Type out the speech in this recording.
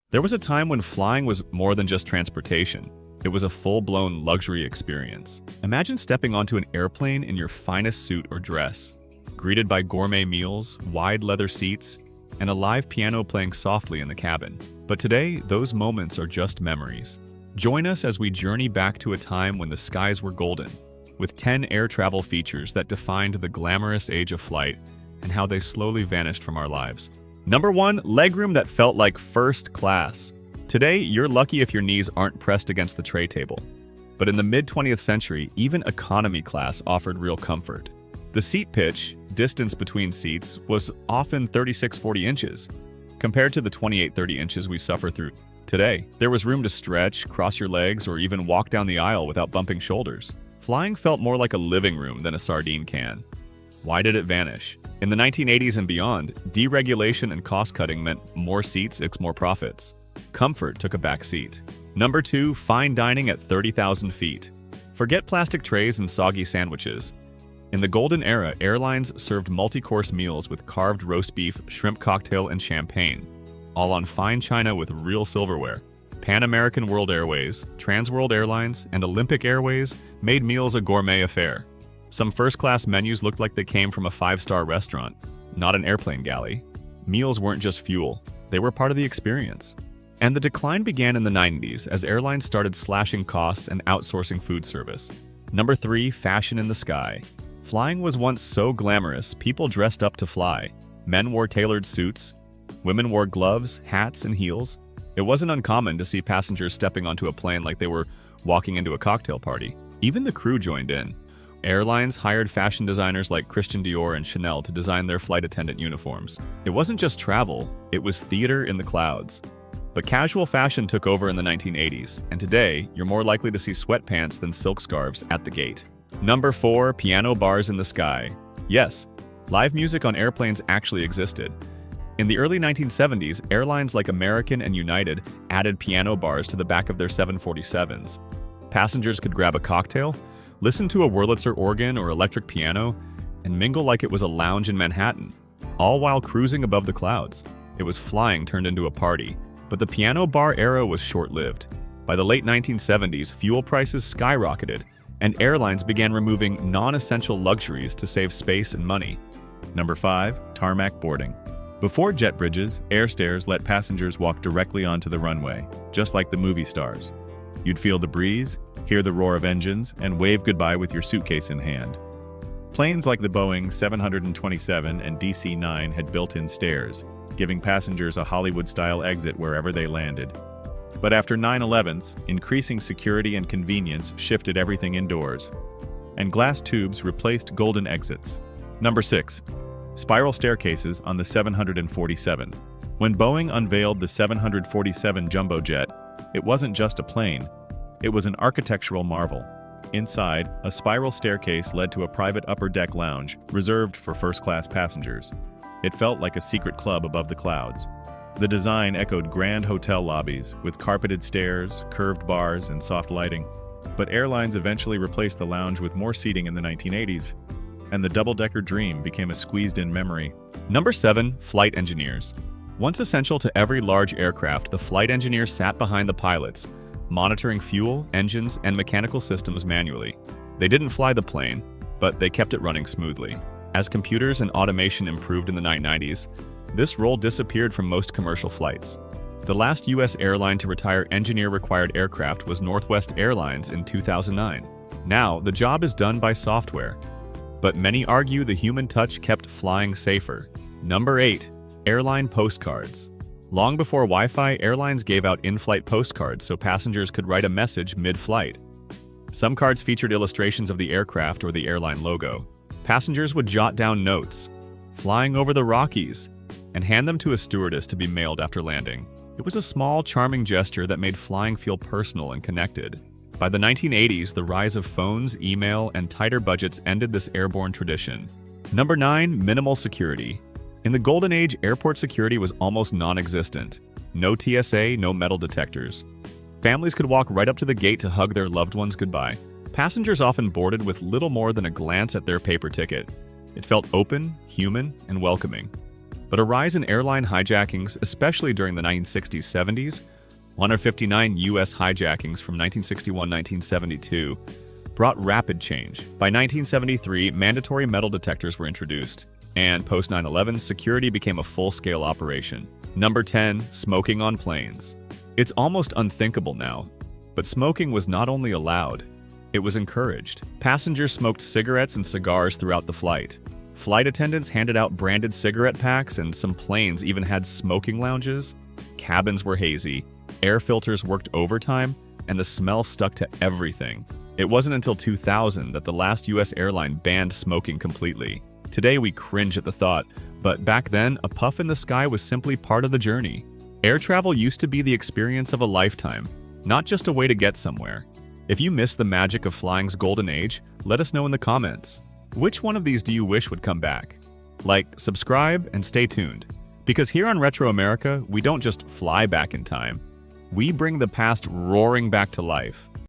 There was a time when flying was more than just transportation. It was a full-blown luxury experience. Imagine stepping onto an airplane in your finest suit or dress, greeted by gourmet meals, wide leather seats, and a live piano playing softly in the cabin. But today, those moments are just memories. Join us as we journey back to a time when the skies were golden, with 10 air travel features that defined the glamorous age of flight and how they slowly vanished from our lives. Number 1, legroom that felt like first class. Today, you're lucky if your knees aren't pressed against the tray table. But in the mid-20th century, even economy class offered real comfort. The seat pitch, distance between seats, was often 36-40 inches, compared to the 28-30 inches we suffer through today. There was room to stretch, cross your legs, or even walk down the aisle without bumping shoulders. Flying felt more like a living room than a sardine can. Why did it vanish? In the 1980s and beyond, deregulation and cost-cutting meant more seats equals more profits. Comfort took a back seat. Number 2, fine dining at 30,000 feet. Forget plastic trays and soggy sandwiches. In the golden era, airlines served multi-course meals with carved roast beef, shrimp cocktail, and champagne, all on fine china with real silverware. Pan American World Airways, Trans World Airlines, and Olympic Airways made meals a gourmet affair. Some first-class menus looked like they came from a 5-star restaurant, not an airplane galley. Meals weren't just fuel, they were part of the experience. And the decline began in the 90s as airlines started slashing costs and outsourcing food service. Number 3, fashion in the sky. Flying was once so glamorous, people dressed up to fly. Men wore tailored suits, women wore gloves, hats, and heels. It wasn't uncommon to see passengers stepping onto a plane like they were walking into a cocktail party. Even the crew joined in. Airlines hired fashion designers like Christian Dior and Chanel to design their flight attendant uniforms. It wasn't just travel, it was theater in the clouds. But casual fashion took over in the 1980s, and today, you're more likely to see sweatpants than silk scarves at the gate. Number 4, piano bars in the sky. Yes, live music on airplanes actually existed. In the early 1970s, airlines like American and United added piano bars to the back of their 747s. Passengers could grab a cocktail, listen to a Wurlitzer organ or electric piano, and mingle like it was a lounge in Manhattan, all while cruising above the clouds. It was flying turned into a party, but the piano bar era was short-lived. By the late 1970s, fuel prices skyrocketed, and airlines began removing non-essential luxuries to save space and money. Number 5, tarmac boarding. Before jet bridges, air stairs let passengers walk directly onto the runway, just like the movie stars. You'd feel the breeze, hear the roar of engines, and wave goodbye with your suitcase in hand. Planes like the Boeing 727 and DC-9 had built-in stairs, giving passengers a Hollywood-style exit wherever they landed. But after 9/11s, increasing security and convenience shifted everything indoors, and glass tubes replaced golden exits. Number 6, spiral staircases on the 747. When Boeing unveiled the 747 jumbo jet, it wasn't just a plane, it was an architectural marvel. Inside, a spiral staircase led to a private upper-deck lounge reserved for first-class passengers. It felt like a secret club above the clouds. The design echoed grand hotel lobbies, with carpeted stairs, curved bars, and soft lighting. But airlines eventually replaced the lounge with more seating in the 1980s, and the double-decker dream became a squeezed-in memory. Number 7, flight engineers. Once essential to every large aircraft, the flight engineer sat behind the pilots, monitoring fuel, engines, and mechanical systems manually. They didn't fly the plane, but they kept it running smoothly. As computers and automation improved in the 1990s, this role disappeared from most commercial flights. The last U.S. airline to retire engineer-required aircraft was Northwest Airlines in 2009. Now, the job is done by software, but many argue the human touch kept flying safer. Number 8, airline postcards. Long before Wi-Fi, airlines gave out in-flight postcards so passengers could write a message mid-flight. Some cards featured illustrations of the aircraft or the airline logo. Passengers would jot down notes, flying over the Rockies, and hand them to a stewardess to be mailed after landing. It was a small, charming gesture that made flying feel personal and connected. By the 1980s, the rise of phones, email, and tighter budgets ended this airborne tradition. Number 9, minimal security. In the golden age, airport security was almost non-existent. No TSA, no metal detectors. Families could walk right up to the gate to hug their loved ones goodbye. Passengers often boarded with little more than a glance at their paper ticket. It felt open, human, and welcoming. But a rise in airline hijackings, especially during the 1960s-70s, 159 U.S. hijackings from 1961-1972, brought rapid change. By 1973, mandatory metal detectors were introduced, and post 9/11, security became a full-scale operation. Number 10. Smoking on planes. It's almost unthinkable now, but smoking was not only allowed, it was encouraged. Passengers smoked cigarettes and cigars throughout the flight. Flight attendants handed out branded cigarette packs, and some planes even had smoking lounges. Cabins were hazy, air filters worked overtime, and the smell stuck to everything. It wasn't until 2000 that the last U.S. airline banned smoking completely. Today we cringe at the thought, but back then, a puff in the sky was simply part of the journey. Air travel used to be the experience of a lifetime, not just a way to get somewhere. If you miss the magic of flying's golden age, let us know in the comments. Which one of these do you wish would come back? Like, subscribe, and stay tuned. Because here on Retro America, we don't just fly back in time. We bring the past roaring back to life.